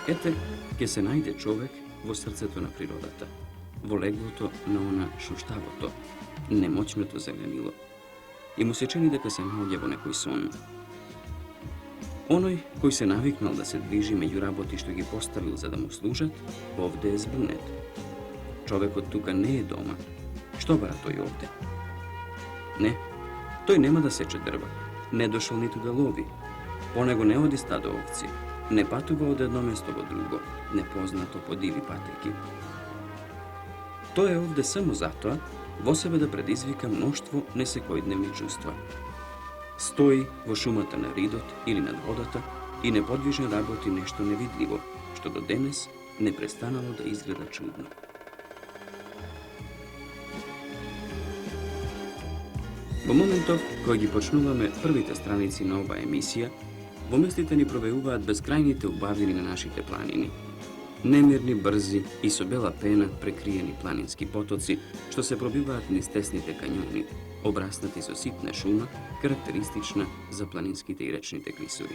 Ете, ке се најде човек во срцето на природата, во леглото на она шуштавото, немоćното зеленило, и му се чини дека се наоѓа во некој сон. Оној кој се навикнал да се движи меѓу работи што ги поставил за да му служат, овде е збунет. Човекот тука не е дома. Што бара тој овде? Не, тој нема да сече дрва, не дошол ниту да лови. По него не оди стадо овци, не патува од едно место во друго, непознато по диви патеки. Тој е овде само затоа во себе да предизвика мноштво несекојдневни чувства. Стои во шумата на ридот или над водата и неподвижно работи нешто невидливо, што до денес не престанало да изгледа чудно. Во моментов кој ги почнуваме првите страници на оваа емисија, во мислите ни провеуваат безкрајните убавини на нашите планини. Немирни, брзи и со бела пена прекриени планински потоци, што се пробиваат низ тесните кањони, обраснати со ситна шума, карактеристична за планинските и речните клисури.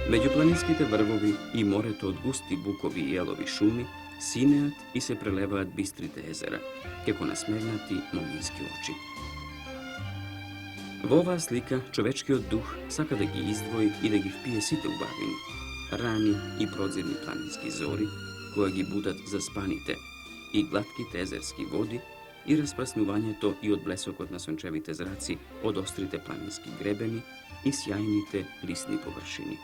Меѓу планинските врвови и морето од густи букови и елови шуми синеат и се прелеваат бистрите езера, како насмевнати могински очи. Во оваа слика човечкиот дух сака да ги издвои и да ги впие сите убавини, рани и продзирни планински зори, кои ги будат заспаните, и глатките езерски води, и распраснувањето и од блесокот на сончевите зраци од острите планински гребени и сјајните лисни површини.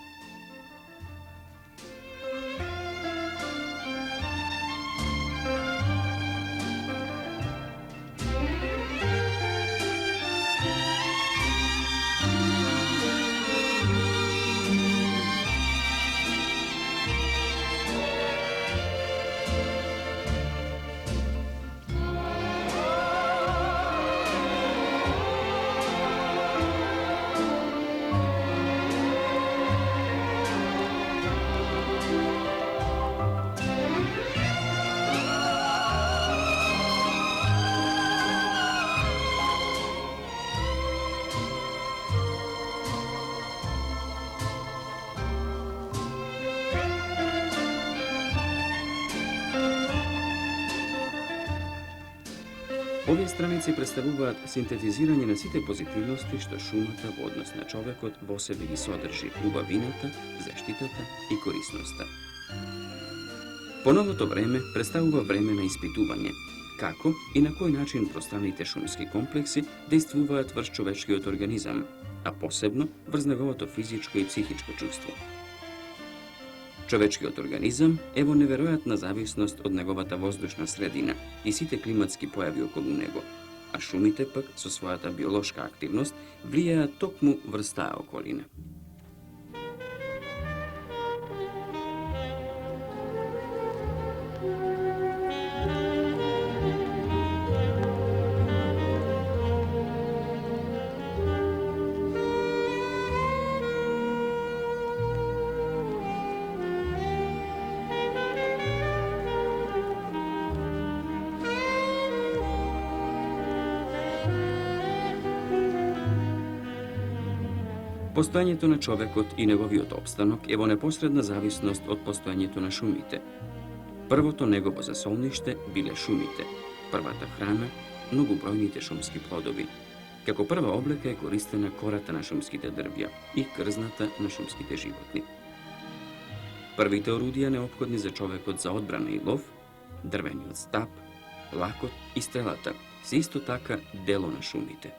Овие страници представуваат синтетизирање на сите позитивности што шумата во однос на човекот во себе ги содржи: убавината, заштитата и корисноста. Поновото време представува време на испитување, како и на кој начин пространните шумски комплекси действуваат врз човечкиот организам, а посебно врз неговото физичко и психичко чувство. Човечкиот организам е во неверојатна зависност од неговата воздушна средина и сите климатски појави околу него, а шумите пак со својата биолошка активност влијаат токму врз таа околина. Постојањето на човекот и неговиот опстанок е во непосредна зависност од постојањето на шумите. Првото негово засолниште биле шумите, првата храна, многобројните шумски плодови, Како прва облека е користена кората на шумските дрвја и крзната на шумските животни. Првите орудија неопходни за човекот за одбрана и лов, дрвениот стап, лакот и стрелата, се исто така дело на шумите.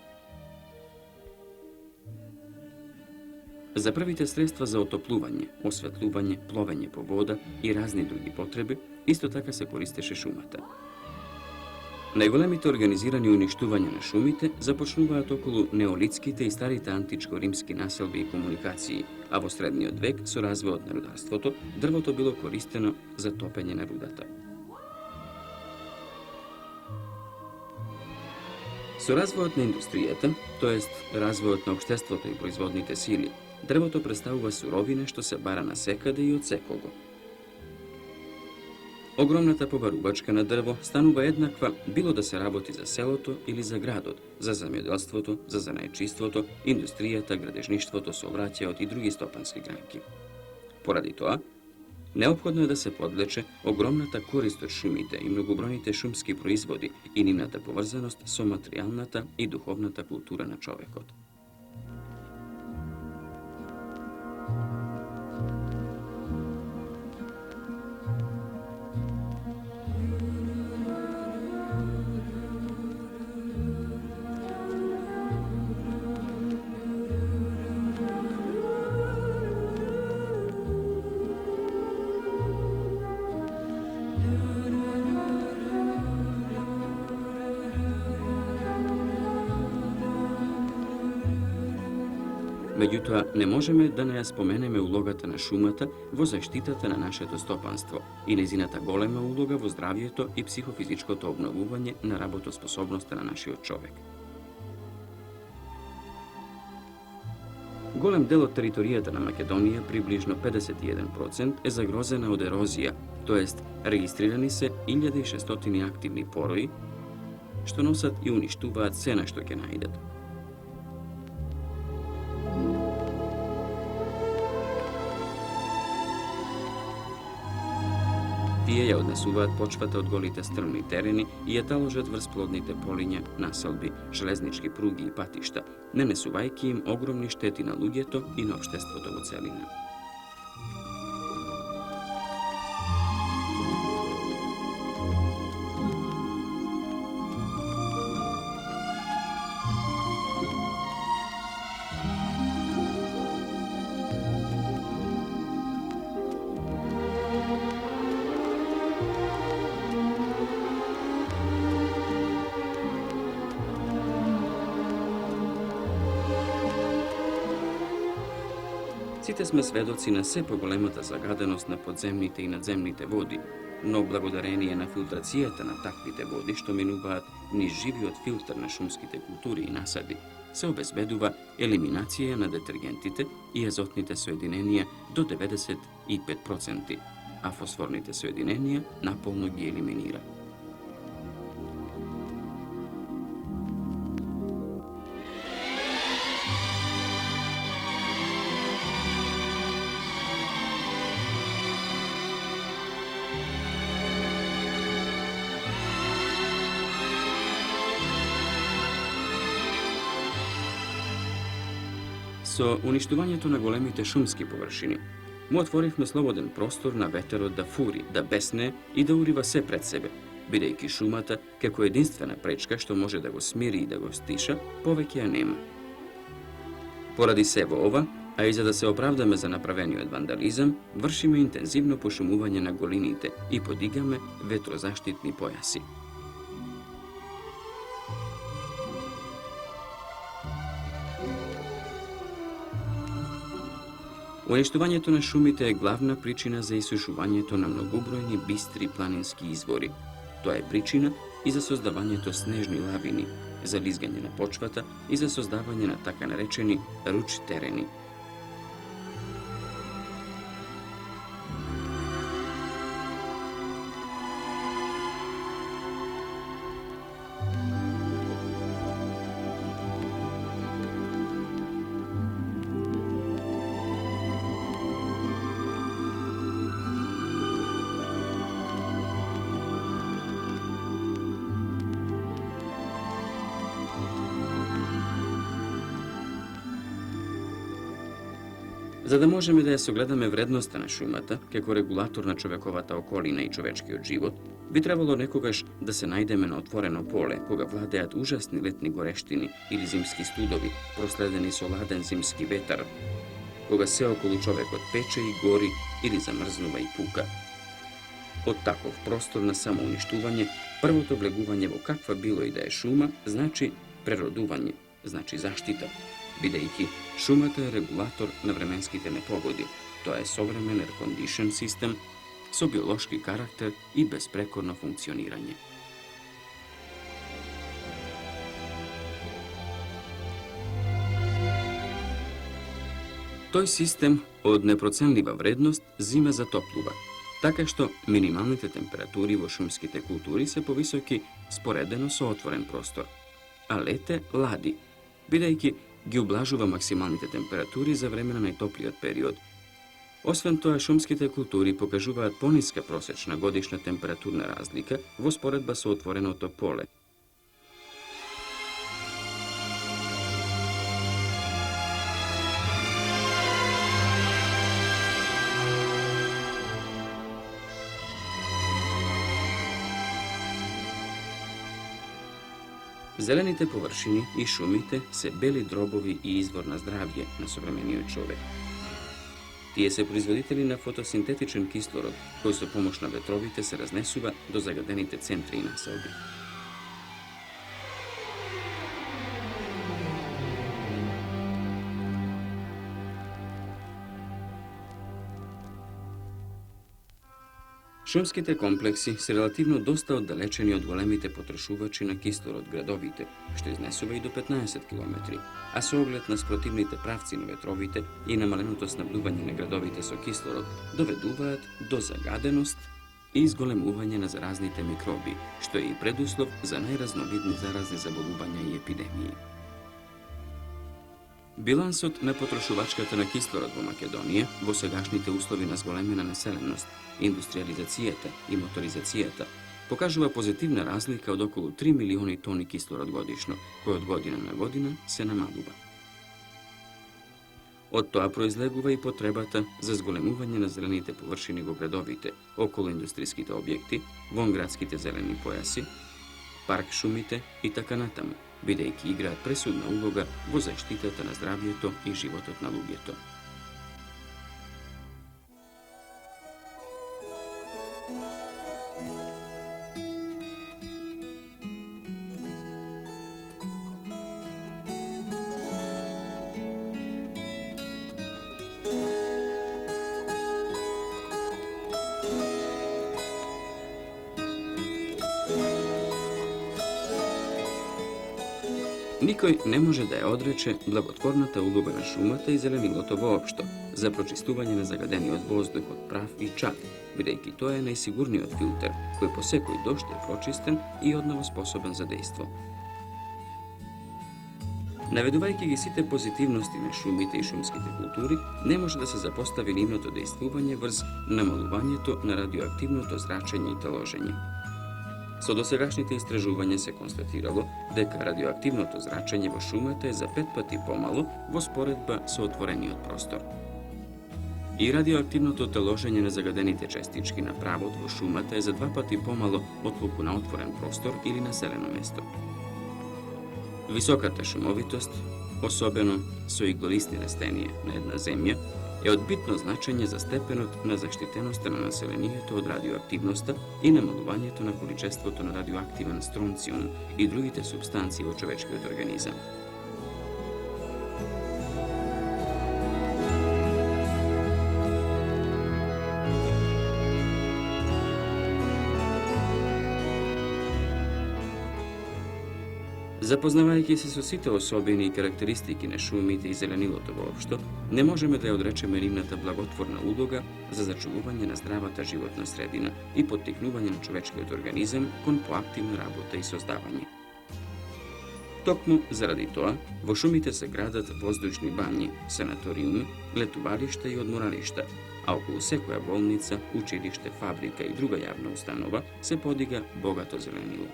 За првите средства за отоплување, осветлување, пловење по вода и разни други потреби, исто така се користеше шумата. Најголемите организирани уништувања на шумите започнуваат околу неолитските и старите античко-римски населби и комуникации, а во средниот век со развојот на рударството, дрвото било користено за топење на рудата. Со развојот на индустријата, тоест развојот на општеството и производните сили, дрвото представува суровина што се бара насекаде и од секого. Огромната побарувачка на дрво станува еднаква било да се работи за селото или за градот, за земјоделството, за занаетчиството, индустријата, градежништвото, сообраќајот и други стопански гранки. Поради тоа, неопходно е да се подлече огромната корист од шумите и многобројните шумски производи и нивната поврзаност со материјалната и духовната култура на човекот. Меѓутоа, не можеме да не ја споменеме улогата на шумата во заштитата на нашето стопанство и незината голема улога во здравјето и психофизичкото обновување на работоспособноста на нашиот човек. Голем дел од територијата на Македонија, приближно 51%, е загрозена од ерозија, тоест регистрирани се 1600 активни порои, што носат и уништуваат се на што ќе наидат. Тие ја однесуваат почвата од голите стрмни терени и ја таложат врз плодните полиња, населби, железнички пруги и патишта, нанесувајќи им огромни штети на луѓето и на општеството во целина. Сите сме сведоци на се поголемата загаденост на подземните и надземните води, но благодарение на филтрацијата на таквите води што минуваат низ живиот филтр на шумските култури и насади, се обезбедува елиминација на детергентите и азотните соединенија до 95%, а фосфорните соединенија наполно ги елиминира. Со уништувањето на големите шумски површини, му отворивме слободен простор на ветерот да фури, да бесне и да урива се пред себе, бидејќи шумата, како единствена пречка што може да го смири и да го стиша, повеќе ја нема. Поради сево ова, а и за да се оправдаме за направениот вандализам, вршиме интензивно пошумување на голините и подигаме ветрозаштитни појаси. Уништувањето на шумите е главна причина за исушувањето на многобројни бистри планински извори. Тоа е причина и за создавањето снежни лавини, за лизгање на почвата и за создавање на така наречени руч терени. За да можеме да ја согледаме вредноста на шумата, како регулатор на човековата околина и човечкиот живот, би требало некогаш да се најдеме на отворено поле, кога владеат ужасни летни горештини или зимски студови, проследени со ладен зимски ветар, кога се околу човекот пече и гори или замрзнува и пука. Од таков простор на самоуништување, првото влегување во каква било и да е шума, значи преродување, значи заштита, бидејќи шумата е регулатор на временските непогоди. Тоа е современ air condition систем со биолошки карактер и безпрекорно функционирање. Тој систем од непроценлива вредност зима затоплува, така што минималните температури во шумските култури се повисоки споредено со отворен простор, а лете лади, бидејќи ги ублажува максималните температури за време на најтоплиот период. Освен тоа, шумските култури покажуваат пониска просечна годишна температурна разлика во споредба со отвореното поле. Зелените површини и шумите се бели дробови и извор на здравје на современиот човек. Тие се производители на фотосинтетичен кислород, кој со помош на ветровите се разнесува до загадените центри и населби. Шумските комплекси се релативно доста оддалечени од големите потрошувачи на кислород градовите, што изнесува и до 15 км, а со оглед на спротивните правци на ветровите и намаленото снабдување на градовите со кислород, доведуваат до загаденост и изголемување на заразните микроби, што е и предуслов за најразновидни заразни заболувања и епидемии. Билансот на потрошувачката на кислород во Македонија во сегашните услови на зголемена населеност, индустриализацијата и моторизацијата покажува позитивна разлика од околу 3 милиони тони кислород годишно, кој од година на година се намалува. Од тоа произлегува и потребата за зголемување на зелените површини во градовите, околу индустријските објекти, вон градските зелени појаси, парк шумите и така натаму, бидејќи играат пресудна улога во заштитата на здравјето и животот на луѓето. Никој не може да ја одрече благотворната улога на шумата и зеленилото воопшто за прочистување на загадениот воздух од прав и чад, бидејќи тоа е најсигурниот филтер, кој по секој дожд е прочистен и одново способен за дејство. Наведувајќи ги сите позитивности на шумите и шумските култури, не може да се запостави нивното дејствување врз намалувањето на радиоактивното зрачење и таложење. Со досегашните истражувања се констатирало дека радиоактивното зрачење во шумата е за 5 пати помало во споредба со отворениот простор. И радиоактивното таложење на загадените частички на правот во шумата е за 2 пати помало отколку на отворен простор или населено место. Високата шумовитост, особено со иглолистни растенија на една земја, е од битно значење за степенот на заштитеноста на населението од радиоактивноста и намалувањето на количеството на радиоактивен стронциум и другите супстанции во човечкиот организам. Запознавајќи се со сите особини и карактеристики на шумите и зеленилото воопшто, не можеме да ја одречеме нивната благотворна улога за зачувување на здравата животна средина и поттикнување на човечкиот организам кон поактивна работа и создавање. Токму заради тоа, во шумите се градат воздушни бањи, санаториуми, летувалишта и одморалишта, а околу секоја болница, училиште, фабрика и друга јавна установа се подига богато зеленило.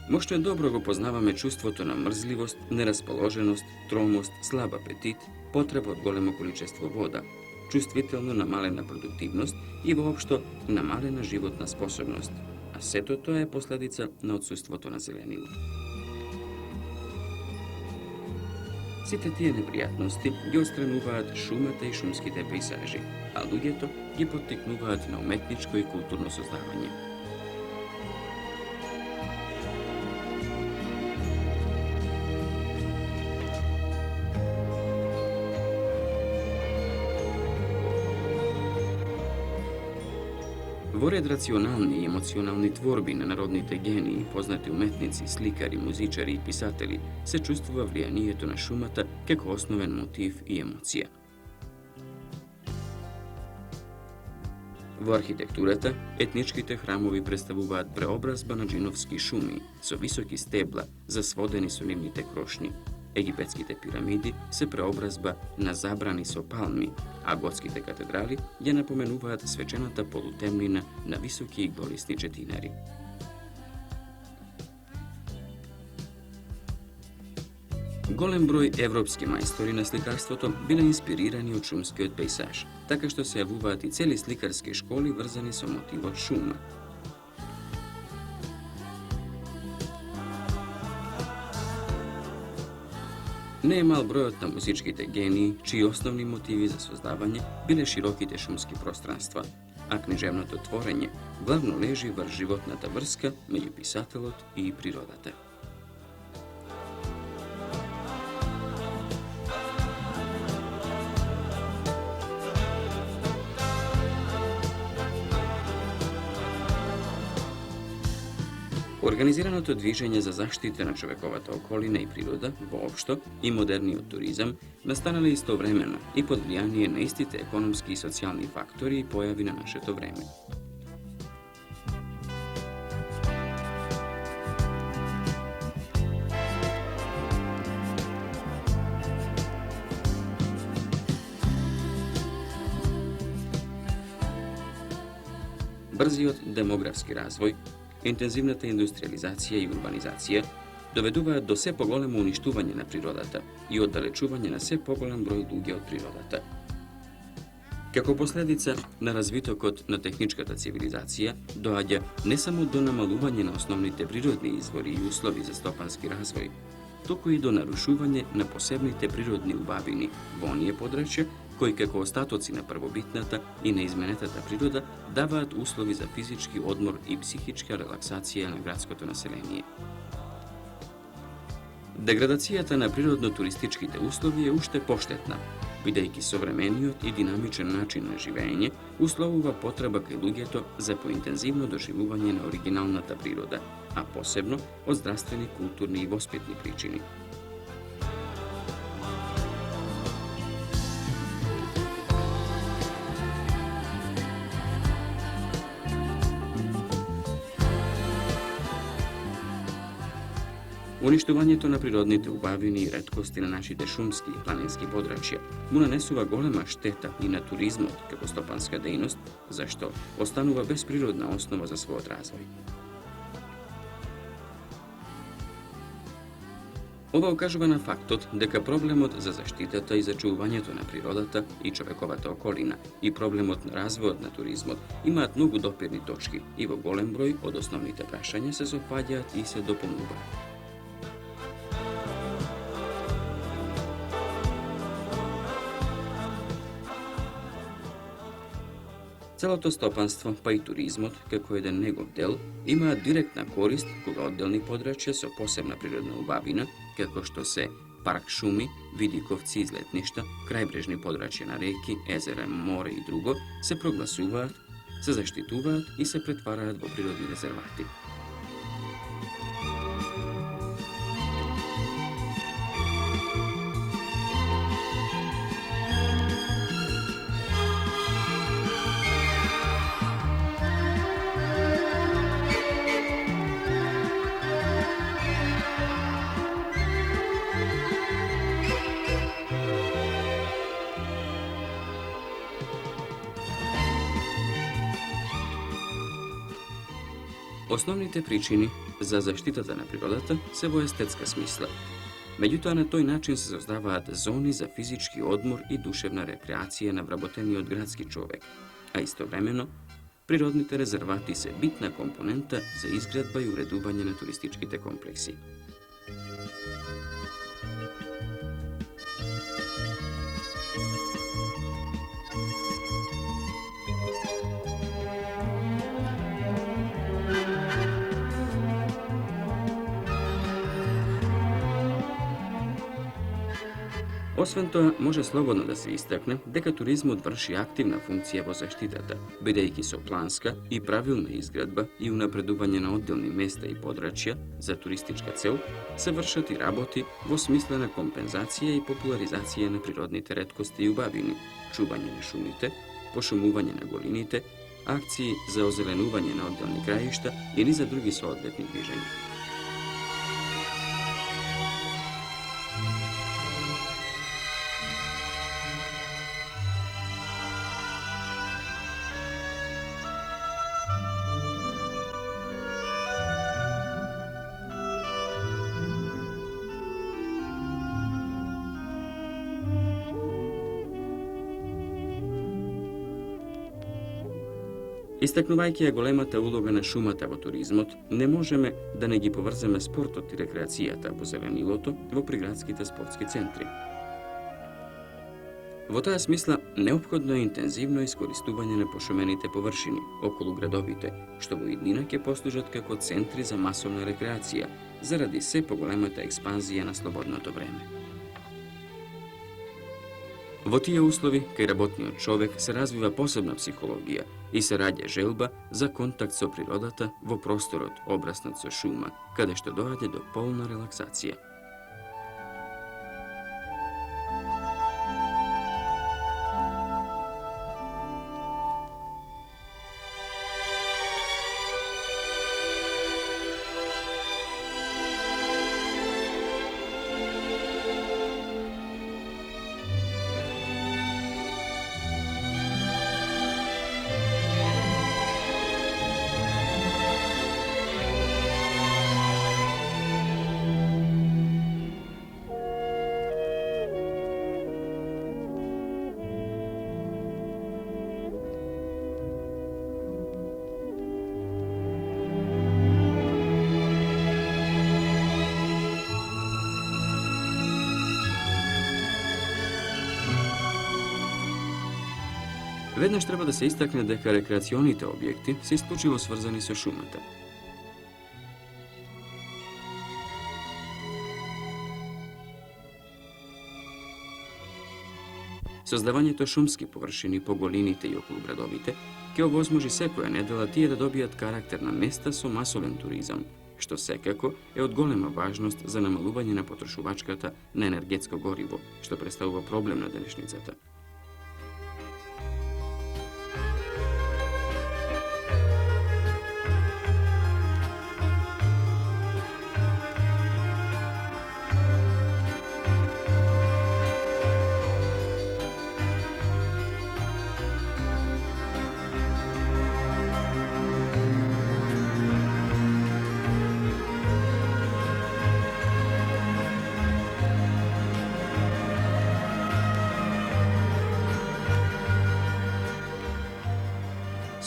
Možda dobro го познаваме чувството на мрзливост, неразположеност, тромост, слаб апетит, потреба од големо количество вода, чувствително намалена продуктивност и воопшто намалена животна способност, а сето тоа е последица на отсуството на зеленило. Сите тие непријатности ги отстрануваат шумата и шумските пейзажи, а луѓето ги поттикнуваат на уметничко и културно создавање. Во ред рационални и емоционални творби на народните гении, познати уметници, сликари, музичари и писатели, се чувствува влијанието на шумата како основен мотив и емоција. Во архитектурата, етничките храмови представуваат преобразба на джиновски шуми, со високи стебла, засводени со нивните крошни. Египетските пирамиди се преобразба на забрани со палми, а готските катедрали ја напоменуваат свечената полутемнина на високи и голисни четинари. Голем број европски мајстори на сликарството биле инспирирани од шумскиот пейзаж, така што се јавуваат и цели сликарски школи врзани со мотивот шума. Не е мал бројот на музичките гении, чии основни мотиви за создавање биле широките шумски пространства, а книжевното творење главно лежи врз животната врска меѓу писателот и природата. Организираното движење за заштита на човековата околина и природа воопшто и модерниот туризам настанале истовремено и под влијание на истите економски и социјални фактори и појави на нашето време. Брзиот демографски развој, интензивната индустриализација и урбанизација доведуваат до се поголемо уништување на природата и оддалечување на се поголем број луѓе од природата. Како последица на развитокот на техничката цивилизација доаѓа не само до намалување на основните природни извори и услови за стопански развој, туку и до нарушување на посебните природни убавини во оние подрачја кои како остатоци на првобитната и неизменетата природа даваат услови за физички одмор и психичка релаксација на градското население. Деградацијата на природно-туристичките услови е уште поштетна, бидејќи современиот и динамичен начин на живење условува потреба кај луѓето за поинтензивно доживување на оригиналната природа, а посебно од здравствени, културни и воспитни причини. Уништувањето на природните убавини и реткости на нашите шумски и планински подрачја му нанесува голема штета и на туризмот како стопанска дејност, зашто останува без природна основа за својот развој. Ова окажува на фактот дека проблемот за заштитата и зачувувањето на природата и човековата околина и проблемот на развојот на туризмот имаат многу допирни точки и во голем број од основните прашања се совпаѓаат и се дополнуваат. Целото стопанство, па и туризмот, како еден негов дел, имаат директна корист кога одделни подрачја со посебна природна убавина, како што се парк шуми, видиковци, излетништа, крајбрежни подрачја на реки, езера, море и друго, се прогласуваат, се заштитуваат и се претвараат во природни резервати. Основните причини за заштитата на природата се во естетска смисла. Меѓутоа, на тој начин се создаваат зони за физички одмор и душевна рекреација на вработениот градски човек, а истовремено, природните резервати се битна компонента за изградба и уредување на туристичките комплекси. Освен тоа, може слободно да се истакне дека туризмот врши активна функција во заштитата, бидејќи со планска и правилна изградба и унапредување на одделни места и подрачја за туристичка цел се вршат и работи во смислена компензација и популаризација на природните реткости и убавини, чување на шумите, пошумување на голините, акции за озеленување на одделни краишта или за други соодветни движења. Истакнувајќи ја големата улога на шумата во туризмот, не можеме да не ги поврземе спортот и рекреацијата во зеленилото во приградските спортски центри. Во таа смисла, неопходно е интензивно искористување на пошумените површини околу градовите, што во иднина ќе послужат како центри за масовна рекреација, заради се поголемата експанзија на слободното време. Во тие услови, кај работниот човек се развива посебна психологија и се раѓа желба за контакт со природата во просторот обраснат со шума, каде што доаѓа до полна релаксација. Веднаш треба да се истакне дека рекреационите објекти се исклучиво сврзани со шумата. Создавањето шумски површини по голините и околу градовите ќе овозможи секоја недела тие да добијат карактер на места со масовен туризам, што секако е од голема важност за намалување на потрошувачката на енергетско гориво, што представува проблем на денешницата.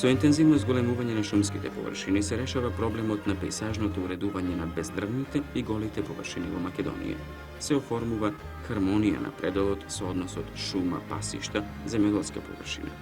Со интензивно зголемување на шумските површини се решава проблемот на пејзажното уредување на бездрвните и голите површини во Македонија. Се оформува хармонија на пределот со односот шума-пасишта земјоделска површина.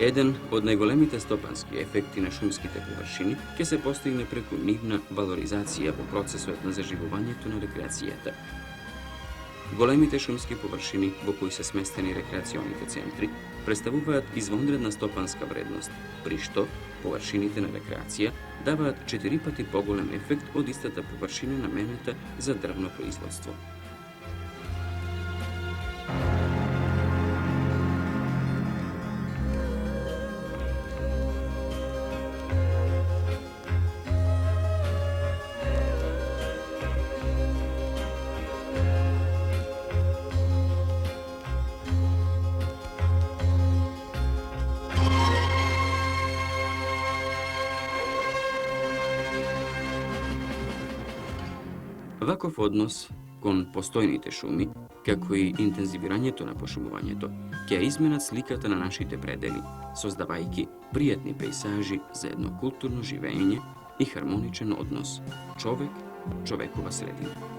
Еден од најголемите стопански ефекти на шумските површини ќе се постигне преку нивна валоризација во процесот на заживувањето на рекреацијата. Големите шумски површини во кои се сместени рекреационите центри представуваат извонредна стопанска вредност, при што површините на рекреација даваат 4 пати поголем ефект од истата површина наменета за дрвно производство. Ваков однос кон постојните шуми, како и интензивирањето на пошумувањето, ќе изменат сликата на нашите предели, создавајќи пријатни пејзажи за едно културно живење и хармоничен однос човек-човекова средина.